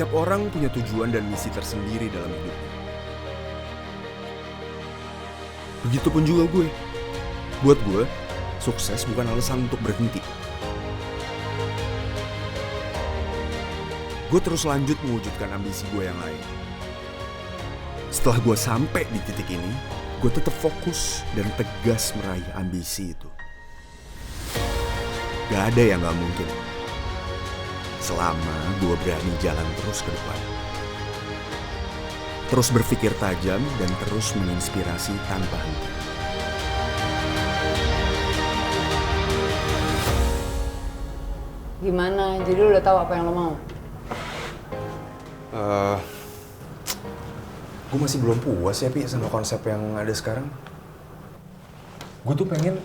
Setiap orang punya tujuan dan misi tersendiri dalam hidupnya. Begitupun juga gue. Buat gue, sukses bukan alasan untuk berhenti. Gue terus lanjut mewujudkan ambisi gue yang lain. Setelah gue sampai di titik ini, gue tetap fokus dan tegas meraih ambisi itu. Gak ada yang gak mungkin. Selama gue berani jalan terus ke depan. Terus berpikir tajam dan terus menginspirasi tanpa henti. Gimana? Jadi lu udah tahu apa yang lo mau? Gue masih belum puas ya, Pi, sama konsep yang ada sekarang. Gue tuh pengen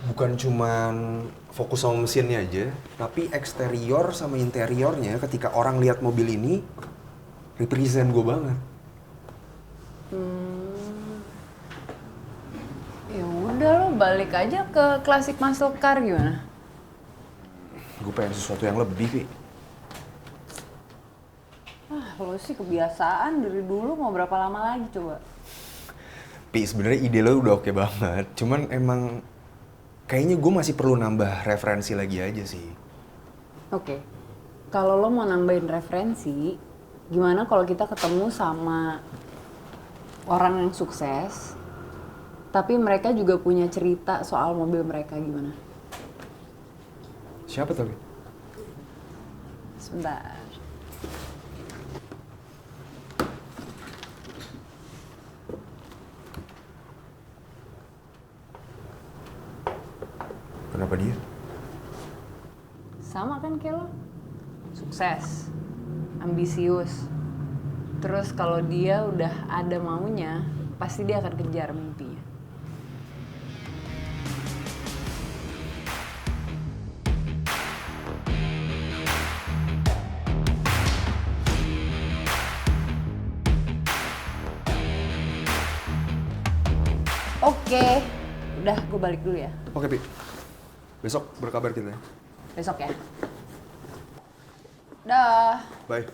bukan cuman fokus sama mesinnya aja, tapi eksterior sama interiornya ketika orang lihat mobil ini, represent gue banget. Ya udah lo balik aja ke klasik muscle car gimana? Gue pengen sesuatu yang lebih, Pi. Lo sih kebiasaan dari dulu, mau berapa lama lagi coba? Pi, sebenarnya ide lo udah oke banget, cuman emang kayaknya gue masih perlu nambah referensi lagi aja sih. Oke, kalau lo mau nambahin referensi, gimana kalau kita ketemu sama orang yang sukses, tapi mereka juga punya cerita soal mobil mereka, gimana? Siapa tuh, Pi? Sebentar. Kenapa dia? Sama kan kayak lo? Sukses, ambisius. Terus kalau dia udah ada maunya, pasti dia akan kejar mimpinya. Oke, udah gue balik dulu ya. Oke, Pi. Besok berkabar kita ya. Besok ya. Dah. Bye.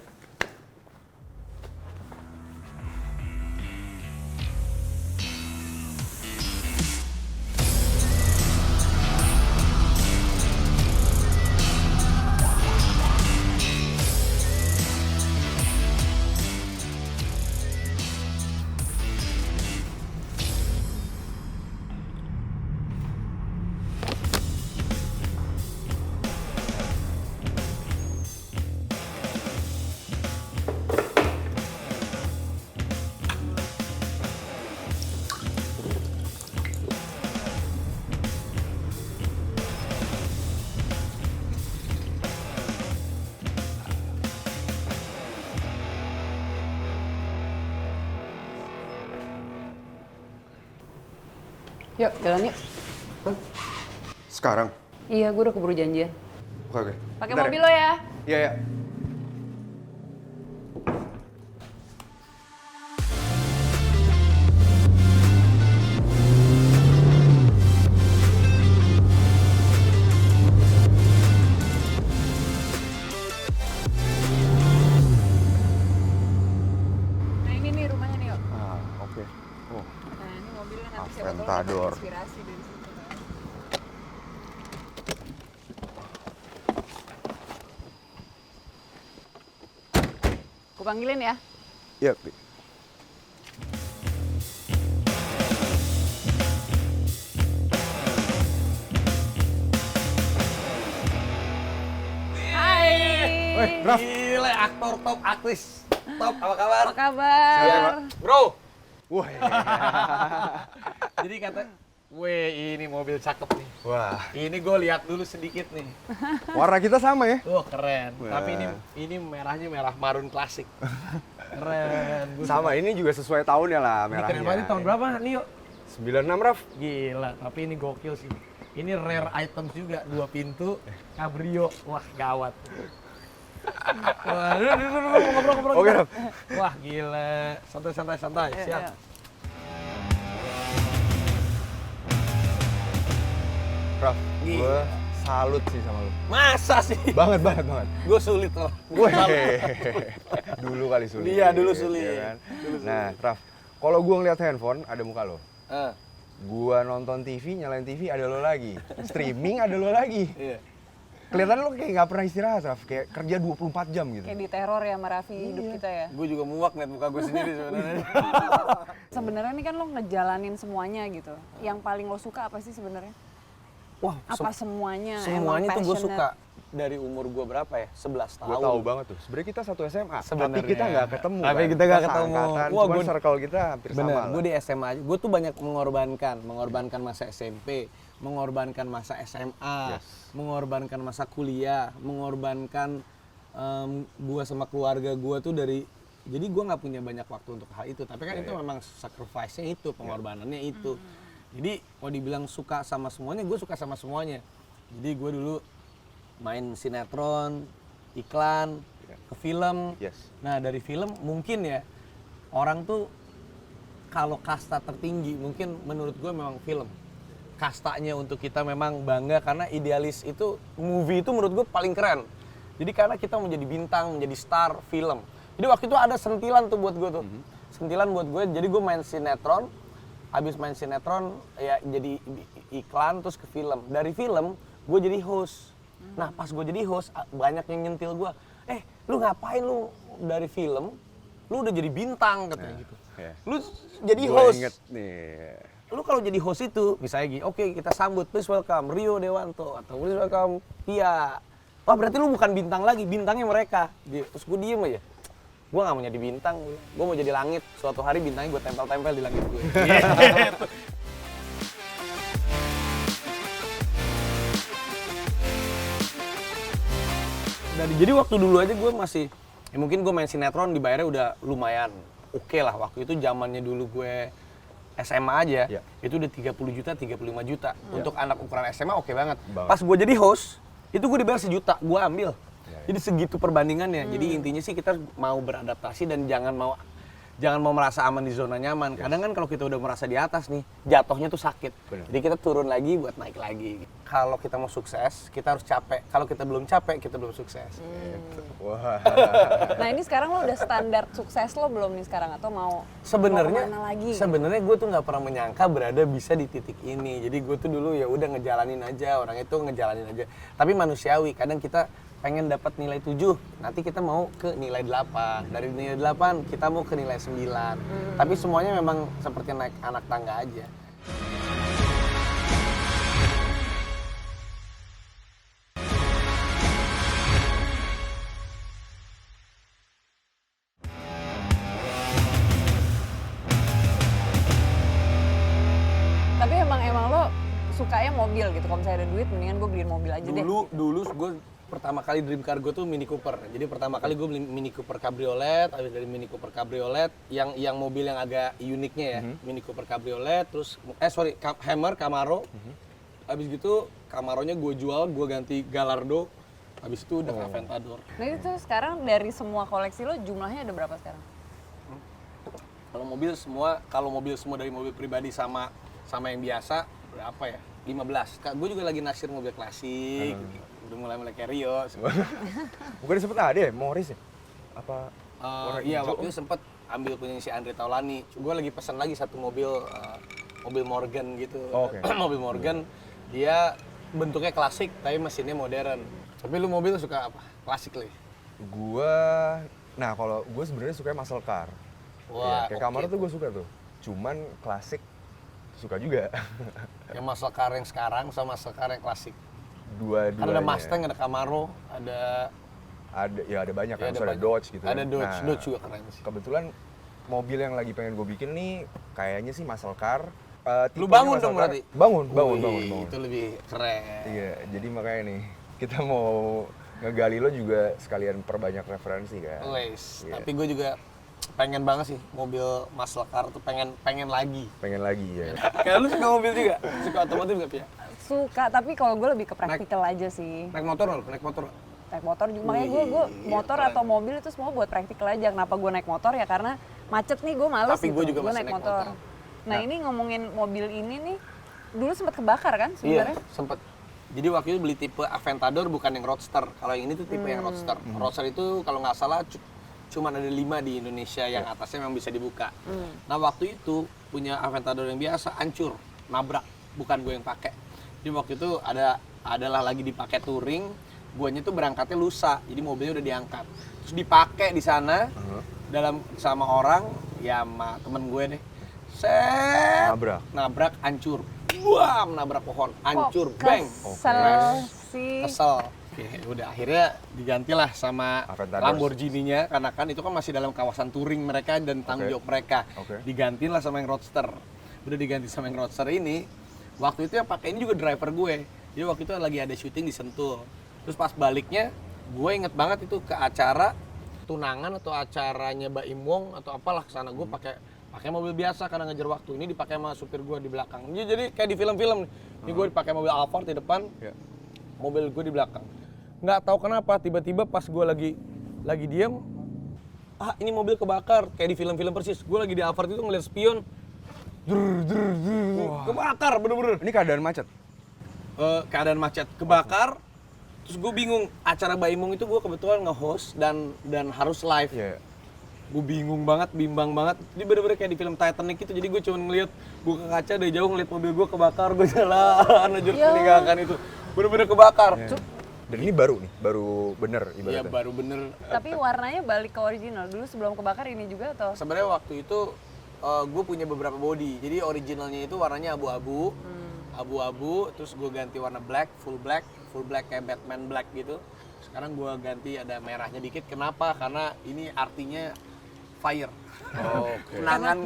Yuk, jalan yuk. Sekarang? Iya, gue udah keburu janjian. Oke. Pakai Bentar mobil lo ya. Iya, ya. Nah ini nih rumahnya nih yuk. Ah, oke. Oh, Nah ini mobilnya nanti siapa tahu lo Aventador. dapat inspirasi dari situ kan. Gue panggilin ya. iya, Pi. Hai. Woi, Raf. Gila, aktor top, aktris top, apa kabar? Apa kabar? Bro, Wah. jadi kata, weh ini mobil cakep nih. Wah, Ini gue lihat dulu sedikit nih. warna kita sama ya? Wah keren. Wah. Tapi ini merahnya merah marun klasik. Keren. Sama, ini juga sesuai tahunnya lah Ini merahnya. keren banget. Tahun berapa nih yuk? 96, Raf. Gila, tapi ini gokil sih. Ini rare items juga, 2 pintu, cabrio. Wah gawat. Wah, ngobrol. Oke, kita. Raf. Wah gila, santai. Yuk, Siap. yuk. Raf, Gila. gue salut sih sama lu. Masa sih? Banget. Gue sulit loh. Dulu kali sulit. Iya, dulu sulit. Iya kan? Nah, Raf, kalau gua ngeliat handphone ada muka lo. Gua nonton TV, nyalain TV ada lo lagi. Streaming ada lo lagi. Iya. Kelihatan lo kayak nggak pernah istirahat, Raf. Kayak kerja 24 jam gitu. Kayak diteror ya sama Raffi hidup kita ya. Gue juga muak ngeliat muka gue sendiri sebenarnya. Sebenarnya ini kan lo ngejalanin semuanya gitu. Yang paling lo suka apa sih sebenarnya? Wah, Apa semuanya? semuanya Emang tuh gue passionate? suka. Dari umur gue berapa ya? 11 tahun. Gue tahu banget tuh. Sebenarnya kita satu SMA, Sebenarnya. tapi kita nggak ketemu. Tapi kan? kita nggak ketemu. Seangkatan, Wah, cuman gua- circle kita hampir Bener, sama. gue di SMA aja. Gue tuh banyak mengorbankan masa SMP, mengorbankan masa SMA, mengorbankan masa kuliah, mengorbankan gue sama keluarga gue tuh dari. Jadi gue nggak punya banyak waktu untuk hal itu. Tapi kan itu memang sacrifice-nya itu, pengorbanannya itu. Jadi kalau dibilang suka sama semuanya, gue suka sama semuanya. Jadi gue dulu main sinetron, iklan, ke film. Yes. Nah dari film mungkin ya orang tuh kalau kasta tertinggi mungkin menurut gue memang film. Kastanya untuk kita memang bangga karena idealis itu movie itu menurut gue paling keren. Jadi karena kita menjadi bintang, menjadi star film. Jadi waktu itu ada sentilan tuh buat gue tuh. Sentilan buat gue. Jadi gue main sinetron. Habis main sinetron ya jadi iklan terus ke film. Dari film gue jadi host. Nah pas gue jadi host banyak yang nyentil gue, lu ngapain lu dari film, lu udah jadi bintang katanya gitu. Lu jadi Gua host. inget nih. Lu kalau jadi host itu misalnya gini, oke kita sambut, please welcome Rio Dewanto atau please welcome Pia. Wah berarti lu bukan bintang lagi, bintangnya mereka. Terus gue diem aja. Gue gak mau jadi bintang, gue mau jadi langit. Suatu hari bintangnya gue tempel-tempel di langit gue. Jadi waktu dulu aja gue masih, ya mungkin gue main sinetron dibayarnya udah lumayan oke lah. Waktu itu zamannya dulu gue SMA aja, itu udah 30 juta, 35 juta. Untuk anak ukuran SMA oke banget. Pas gue jadi host, itu gue dibayar 1 juta, gue ambil. Jadi segitu perbandingannya. Jadi intinya sih kita mau beradaptasi dan jangan mau merasa aman di zona nyaman. Kadang kan kalau kita udah merasa di atas nih, jatuhnya tuh sakit. Jadi kita turun lagi buat naik lagi. Kalau kita mau sukses, kita harus capek. Kalau kita belum capek, kita belum sukses. Wah. Nah ini sekarang lo udah standar sukses lo belum nih sekarang atau mau kemana lagi? Sebenarnya gue tuh nggak pernah menyangka berada bisa di titik ini. Jadi gue tuh dulu ya udah ngejalanin aja, orang itu ngejalanin aja. Tapi manusiawi, kadang kita pengen dapat nilai 7, nanti kita mau ke nilai 8. Dari nilai 8 kita mau ke nilai 9. Tapi semuanya memang seperti naik anak tangga aja. Tapi emang lo sukanya mobil gitu. Kalau misalnya ada duit, mendingan gue beliin mobil aja deh. Dulu gue pertama kali dream car gue tuh Mini Cooper. Jadi pertama kali gue beli Mini Cooper Cabriolet, habis dari Mini Cooper Cabriolet yang mobil yang agak uniknya ya. Mini Cooper Cabriolet, terus Hammer Camaro. Habis gitu Camaronya gue jual, gue ganti Gallardo. Habis itu udah Aventador. Nah itu sekarang dari semua koleksi lo jumlahnya ada berapa sekarang? Kalau mobil semua dari mobil pribadi sama yang biasa berapa ya? 15. Gue juga lagi naksir mobil klasik. Udah mulai kayak Rio. Bukan sempet ada ya, Morris ya? Apa? Iya, waktu itu sempet ambil punya si Andre Taulani. Gue lagi pesan lagi satu mobil Morgan gitu. Mobil Morgan, dia bentuknya klasik tapi mesinnya modern. Tapi lu mobil suka apa? Klasik lah. Kalau gue sebenarnya suka muscle car. Wah, kayak Camaro tuh gue suka tuh. Cuman klasik suka juga. Yang muscle car yang sekarang sama muscle car yang klasik. Dua-duanya. Ada Mustang, ada Camaro, ada banyak kan, ada ada Dodge gitu. Ada Dodge, Nah, Dodge juga keren sih. Kebetulan mobil yang lagi pengen gue bikin nih kayaknya sih muscle car. Lu Tipenya bangun muscle dong car. berarti? Bangun. Itu lebih keren. Iya, jadi makanya nih kita mau ngegali lo juga sekalian perbanyak referensi kan. Wes, Iya. tapi gue juga pengen banget sih mobil muscle car tuh pengen lagi. Pengen lagi ya. Kayak lu suka mobil juga? Suka otomotif nggak, Pia? Suka, tapi kalau gue lebih ke praktikal aja sih. Naik motor nggak? Naik motor? Naik motor juga, makanya gue motor atau mobil itu semua buat praktikal aja. Kenapa gue naik motor ya karena macet nih, gue males Tapi gitu. gue juga Gue masih naik naik motor. Nah ini ngomongin mobil ini nih, dulu sempat kebakar kan sebenarnya? Iya, sempet. Jadi waktu itu beli tipe Aventador bukan yang Roadster. Kalau yang ini tuh tipe yang Roadster. Roadster itu kalau nggak salah cuman ada 5 di Indonesia yang atasnya memang bisa dibuka. Nah waktu itu punya Aventador yang biasa hancur, nabrak, bukan gue yang pakai. Jadi waktu itu adalah lagi dipakai touring, guanya tuh berangkatnya lusa, jadi mobilnya udah diangkat. Terus dipakai di sana dalam sama orang, ya sama temen gue deh. Nabrak, hancur. Wah, menabrak pohon, hancur, bang. Kesel sih. Kesel. Oke, udah akhirnya digantilah sama Lamborghini-nya karena kan itu kan masih dalam kawasan touring mereka dan tanggung jawab mereka. Digantilah sama yang Roadster. Udah diganti sama yang Roadster ini. Waktu itu yang pakai ini juga driver gue. Jadi waktu itu lagi ada syuting di Sentul. Terus pas baliknya, gue inget banget itu ke acara tunangan atau acaranya Mbak Imwong atau apalah kesana gue pakai mobil biasa karena ngejar waktu. Ini dipakai sama supir gue di belakang. Jadi kayak di film-film. Ini gue dipakai mobil Alphard di depan, mobil gue di belakang. Nggak tahu kenapa tiba-tiba pas gue lagi diem, ini mobil kebakar kayak di film-film persis. Gue lagi di Alphard itu ngeliat spion, kebakar bener-bener. Ini keadaan macet? Keadaan macet, kebakar. Terus gue bingung, acara Mbak Imung itu gue kebetulan nge-host dan harus live. Gue bimbang banget. Jadi bener-bener kayak di film Titanic gitu. Jadi gue cuma ngeliat buka kaca dari jauh ngeliat mobil gue kebakar, gue jalan aja meninggalkan itu. Bener-bener kebakar. Dan ini baru nih, baru bener ibaratnya. Iya baru bener. Tapi warnanya balik ke original. Dulu sebelum kebakar ini juga atau? Sebenarnya waktu itu gue punya beberapa body. Jadi originalnya itu warnanya abu-abu. Abu-abu, terus gue ganti warna full black kayak Batman black gitu. Sekarang gue ganti ada merahnya dikit. Kenapa? Karena ini artinya fire.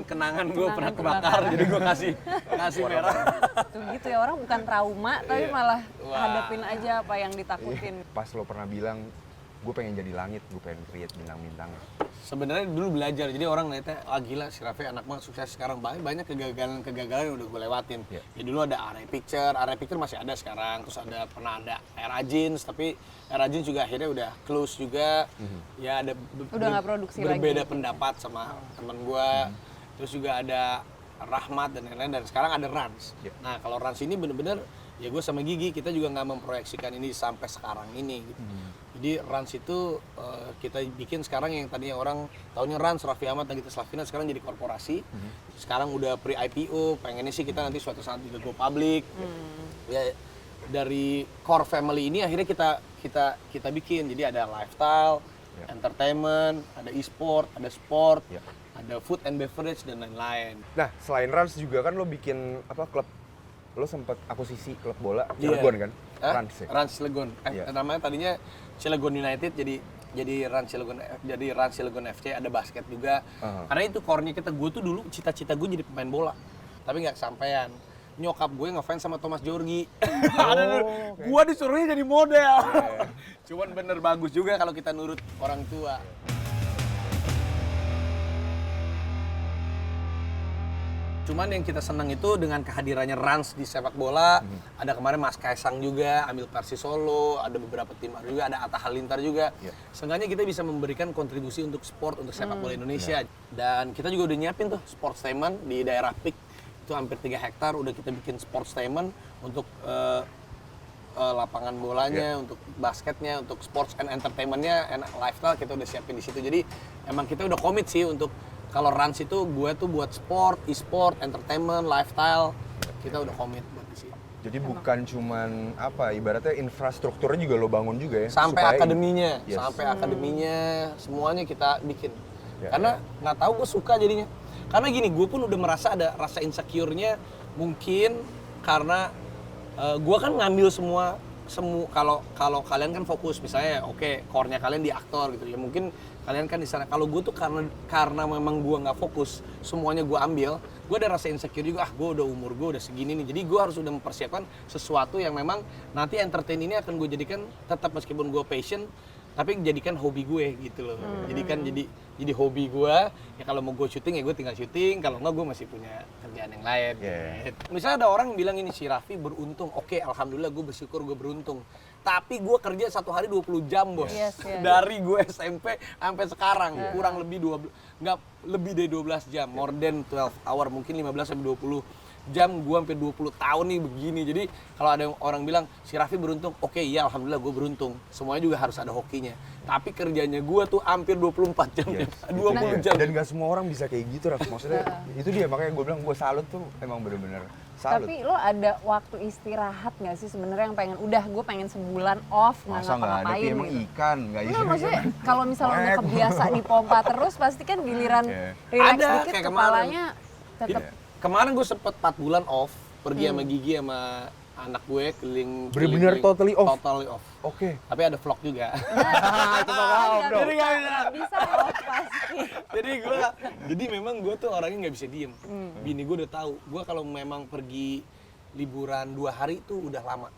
Kenangan gue pernah kebakar, jadi gue kasih merah. Tuh gitu ya, orang bukan trauma tapi malah hadapin aja apa yang ditakutin. Pas lo pernah bilang, gue pengen jadi langit, gue pengen create bintang-bintang. Sebenarnya dulu belajar, jadi orang ngeliatnya, gila si Raffi anak mah sukses sekarang, banyak kegagalan yang udah gue lewatin. Ya dulu ada Area Picture masih ada sekarang, terus pernah ada Era Jeans, tapi Era Jeans juga akhirnya udah close juga. Ya ada udah nggak produksi berbeda lagi. pendapat sama temen gue. Terus juga ada Rahmat dan lain-lain, dan sekarang ada Rans. Nah kalau Rans ini bener-bener, ya gue sama Gigi, kita juga nggak memproyeksikan ini sampai sekarang ini gitu. Jadi Rans itu kita bikin sekarang yang tadinya orang tahunya Rans, Raffi Ahmad, dan kita Slavina sekarang jadi korporasi. Sekarang udah pre-IPO, pengennya sih kita nanti suatu saat juga go public. Ya dari core family ini akhirnya kita bikin. Jadi ada lifestyle, entertainment, ada e-sport, ada sport, ada food and beverage dan lain-lain. Nah, selain Rans juga kan lo bikin klub. Lo sempet akuisisi klub bola Cilegon kan? Rans ya? Rans Cilegon. Namanya tadinya Cilegon United jadi Rans Cilegon FC, ada basket juga. Karena itu core-nya gue tuh dulu cita-cita gue jadi pemain bola. Tapi nggak kesampaian. Nyokap gue ngefans sama Thomas Djorghi. Gue disuruhnya jadi model. Cuman bener bagus juga kalau kita nurut orang tua. Cuman yang kita senang itu dengan kehadirannya Rans di sepak bola. Ada kemarin Mas Kaisang juga, ambil Persis Solo, ada beberapa tim juga, ada Atta Halilintar juga. Seenggaknya kita bisa memberikan kontribusi untuk sport, untuk sepak bola Indonesia. Dan kita juga udah nyiapin tuh sportstainment di daerah PIK. Itu hampir 3 hektar, udah kita bikin sportstainment untuk lapangan bolanya, untuk basketnya, untuk sports and entertainmentnya, and lifestyle kita udah siapin di situ. Jadi emang kita udah komit sih untuk kalau Rans itu gue tuh buat sport, e-sport, entertainment, lifestyle, kita udah komit buat di situ. Jadi bukan cuman ibaratnya infrastrukturnya juga lo bangun juga ya? Sampai akademinya, semuanya kita bikin. Karena nggak tahu gue suka jadinya. Karena gini, gue pun udah merasa ada rasa insecure-nya mungkin karena gue kan ngambil semua kalau kalian kan fokus misalnya core-nya kalian di aktor gitu ya, mungkin kalian kan di sana. Kalau gue tuh karena memang gue nggak fokus, semuanya gue ambil, gue ada rasa insecure juga. Gue udah umur gue udah segini nih, jadi gue harus udah mempersiapkan sesuatu yang memang nanti entertain ini akan gue jadikan tetap meskipun gue passion, tapi jadikan hobi gue gitu loh. Jadi jadi hobi gue. Ya kalau mau gue syuting ya gue tinggal syuting, kalau enggak gue masih punya kerjaan yang lain. Yeah. Gitu. Misalnya ada orang bilang ini si Raffi beruntung, oke, alhamdulillah gue bersyukur gue beruntung. Tapi gue kerja satu hari 20 jam bos, Yes. dari gue SMP sampai sekarang kurang lebih nggak lebih dari 12 jam, more than 12 hour, mungkin 15 sampai 20 jam. Gue hampir 20 tahun nih begini. Jadi kalau ada orang bilang si Raffi beruntung, oke, iya alhamdulillah gue beruntung. Semuanya juga harus ada hokinya. Tapi kerjanya gue tuh hampir 24 jam, Yes. 20 jam. Dan gak semua orang bisa kayak gitu, Raf. Maksudnya itu dia, makanya gue bilang gue salut tuh emang bener-bener salut. Tapi lo ada waktu istirahat nggak sih sebenarnya yang pengen, udah gue pengen sebulan off nggak Masa nggak ada, ngapa-ngapain Pi, emang gitu. ikan, nggak Enggak, maksudnya kalau misalnya udah kebiasa dipompa terus, pasti kan giliran Yeah. relax Ada, dikit kayak kepalanya tetap. Kemarin gue sempet 4 bulan off, pergi sama Gigi sama anak gue keliling. Bener-bener totally off? Totally off. Oke. Tapi ada vlog juga. Coba maaf dong. Jadi nggak bisa. Bisa off pasti. jadi memang gue tuh orangnya nggak bisa diem. Bini gue udah tahu. Gue kalau memang pergi liburan 2 hari tuh udah lama.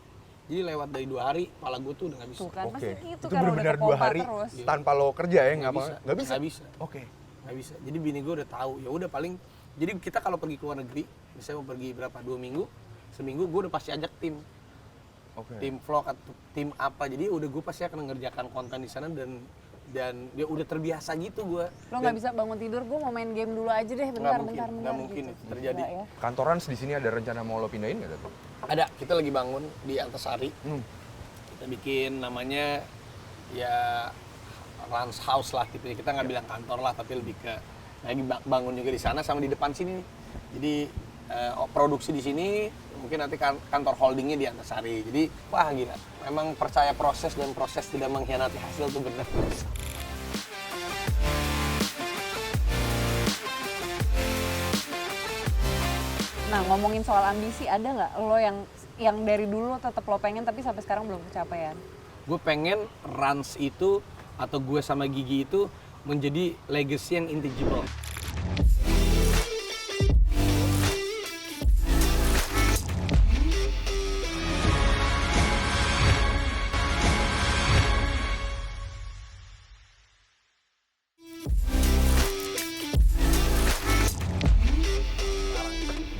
Jadi lewat dari 2 hari, kepala gue tuh udah nggak bisa. Tuh kan, pasti gitu Itu kan udah bener-bener 2 kepompa hari terus. tanpa lo kerja ya, nggak bisa. nggak bisa. Nggak bisa. Oke. Nggak bisa. Jadi bini gue udah tahu. Ya udah paling. Jadi kita kalau pergi ke luar negeri, misalnya mau pergi berapa 2 minggu, seminggu gue udah pasti ajak tim. Oke. Tim vlog atau tim apa. Jadi udah gue pasti akan mengerjakan konten di sana dan dia udah terbiasa gitu gue. Lo nggak bisa bangun tidur, gue mau main game dulu aja deh, bentar nggak mungkin gitu. itu terjadi. Nggak ya? Kantoran di sini ada rencana mau lo pindahin nggak tuh? Ada, kita lagi bangun di Antasari. Kita bikin namanya ya Rans House lah tipenya. Kita nggak bilang kantor lah, tapi lebih ke lagi bangun juga di sana sama di depan sini nih. Jadi produksi di sini, mungkin nanti kantor holdingnya di Antasari. Jadi wah gila, memang percaya proses dan proses tidak mengkhianati hasil tuh bener. Nah, ngomongin soal ambisi, ada nggak lo yang dari dulu tetap lo pengen tapi sampai sekarang belum kecapean? Gue pengen Rans itu atau gue sama Gigi itu menjadi legacy yang intangible.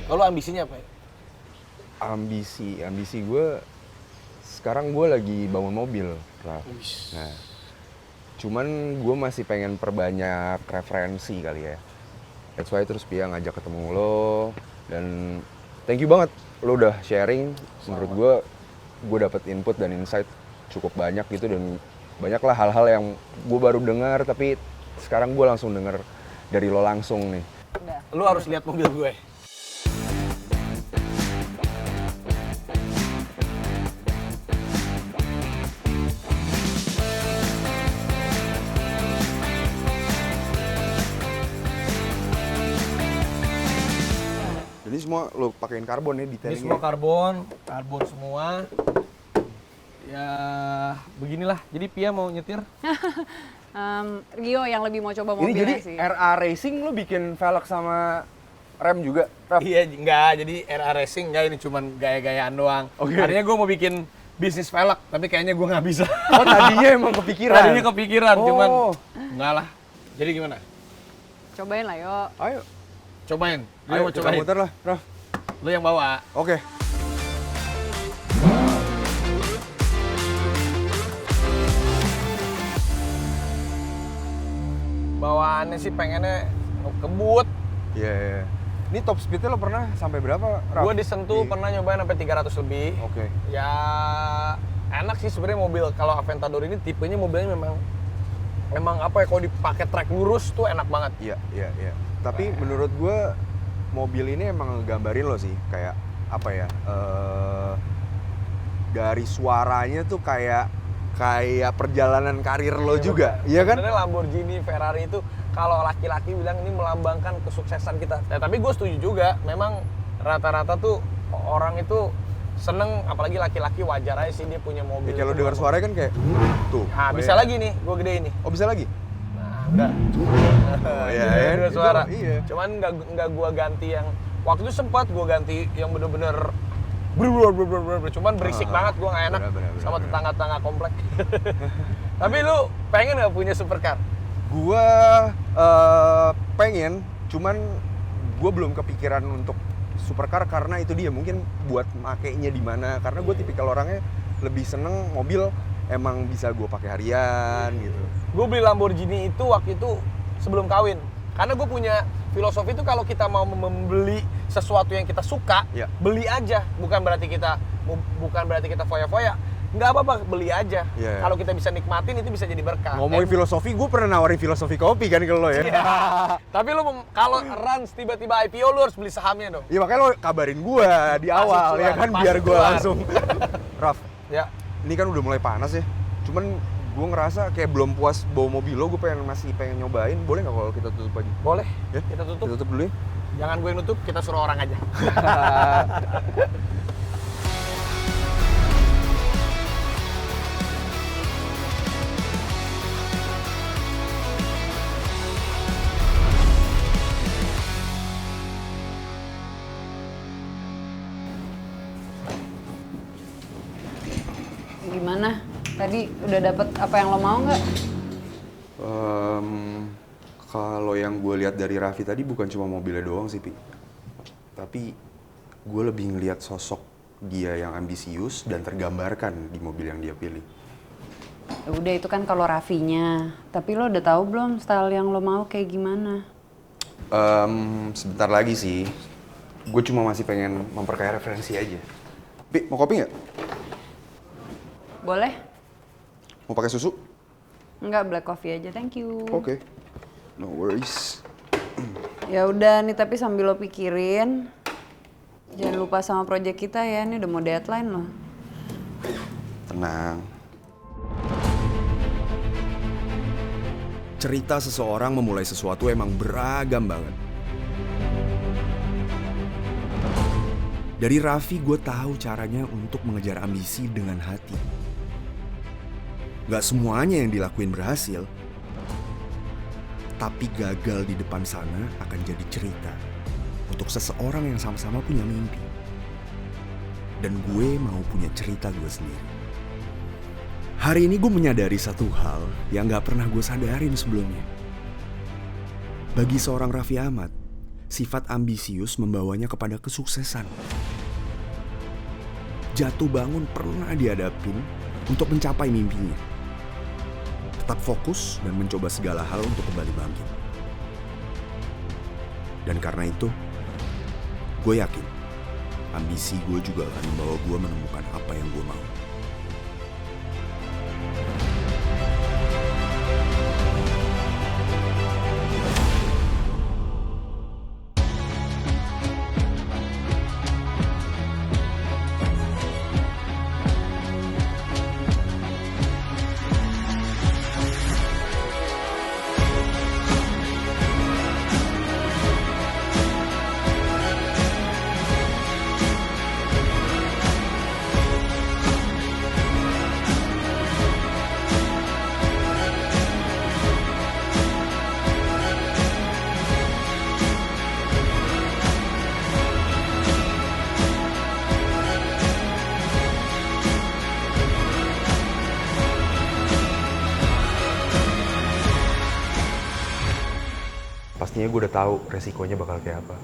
Kalau ambisinya apa ya? Ambisi gue sekarang gue lagi bangun mobil, Raf. Nah, cuman gue masih pengen perbanyak referensi kali ya. That's why terus Pia ngajak ketemu lo, dan thank you banget lo udah sharing. Menurut gue dapet input dan insight cukup banyak gitu, dan banyaklah hal-hal yang gue baru dengar tapi sekarang gue langsung denger dari lo langsung nih. Udah. Lu harus lihat mobil gue. Jadi semua lo pakein karbon ya Ini detailingnya. semua karbon semua. Ya beginilah. Jadi Pia mau nyetir. Rio yang lebih mau coba Ini mobilnya jadi sih. RA Racing lo bikin velg sama rem juga, Raf? Iya, enggak. Jadi RA Racing enggak, ini cuman gaya-gayaan doang. Oke. Tadinya gue mau bikin bisnis velg, tapi kayaknya gue nggak bisa. Oh tadinya emang kepikiran? Tadinya kepikiran, cuman Oh. enggak lah. Jadi gimana? Cobain lah, yuk. Ayo, Cobain. Lu ayo yang mau kita cobain. muter lah, Raf. Lu yang bawa. Oke. Bawaannya sih pengennya kebut. Iya, iya. Ini top speednya lo pernah sampai berapa, Raf? Gue disentuh pernah nyobain sampai 300 lebih. Oke. Ya enak sih sebenarnya mobil. Kalau Aventador ini tipenya mobilnya memang apa ya, kalau dipakai trek lurus tuh enak banget. Iya, iya, iya. Tapi menurut gue mobil ini emang ngegambarin lo sih, kayak apa ya? Dari suaranya tuh kayak perjalanan karir lo juga, iya kan? Sebenarnya Lamborghini, Ferrari itu kalau laki-laki bilang ini melambangkan kesuksesan kita. Ya, tapi gue setuju juga, memang rata-rata tuh orang itu seneng, apalagi laki-laki wajar aja sih dia punya mobil. Ya, kalau dengar suaranya kan kayak tuh. Nah, bisa iya. lagi nih, gue gede ini. Oh bisa lagi? Nah, enggak. Oh, iya, Ini kan? dua Itu, suara. iya. Cuman enggak gue ganti yang waktu itu sempat gue ganti yang bener-bener brr, cuman berisik banget, gue nggak enak Bener, sama bener. tetangga-tetangga komplek. Tapi lu pengen nggak punya supercar? Gua Pengen, cuman gue belum kepikiran untuk supercar karena itu dia mungkin buat makainya di mana. Karena gue tipikal orangnya lebih seneng mobil emang bisa gue pakai harian gitu. Gue beli Lamborghini itu waktu itu sebelum kawin. Karena gue punya filosofi itu kalau kita mau membeli sesuatu yang kita suka, Ya. beli aja. Bukan berarti kita foya-foya. Nggak apa-apa, beli aja. Ya. Kalau kita bisa nikmatin itu bisa jadi berkah. Ngomongin filosofi, gue pernah nawarin filosofi kopi kan ke lo ya. Iya. Tapi lu kalau Rans tiba-tiba IPO lu harus beli sahamnya dong. Iya makanya lo kabarin gue di awal ya kan pasti biar gue cuan. langsung. Raf, Ya. ini kan udah mulai panas ya. Cuman gue ngerasa kayak belum puas bawa mobil lo, gue masih pengen nyobain. Boleh nggak kalau kita tutup aja? Boleh. Ya? Kita tutup. Kita tutup dulu ya. Jangan gue yang nutup, kita suruh orang aja. Gimana? Tadi udah dapet apa yang lo mau nggak? Kalau yang gue lihat dari Raffi tadi bukan cuma mobilnya doang sih, Pi. Tapi gue lebih ngelihat sosok dia yang ambisius dan tergambarkan di mobil yang dia pilih. Ya udah itu kan kalau Raffinya. Tapi lo udah tahu belum style yang lo mau kayak gimana? Sebentar lagi sih. Gue cuma masih pengen memperkaya referensi aja. Pi, mau kopi nggak? Boleh? Mau pakai susu? Enggak, black coffee aja, thank you. Oke. No worries. Ya udah nih, tapi sambil lo pikirin, jangan lupa sama project kita ya, ini udah mau deadline loh. Tenang. Cerita seseorang memulai sesuatu emang beragam banget. Dari Raffi gue tahu caranya untuk mengejar ambisi dengan hati. Gak semuanya yang dilakuin berhasil, tapi gagal di depan sana akan jadi cerita untuk seseorang yang sama-sama punya mimpi. Dan gue mau punya cerita gue sendiri. Hari ini gue menyadari satu hal yang gak pernah gue sadarin sebelumnya. Bagi seorang Raffi Ahmad, sifat ambisius membawanya kepada kesuksesan. Jatuh bangun pernah dihadapin untuk mencapai mimpinya. Tetap fokus dan mencoba segala hal untuk kembali bangkit. Dan karena itu, gue yakin ambisi gue juga akan membawa gue menemukan apa yang gue mau. Pastinya gue udah tahu resikonya bakal kayak apa.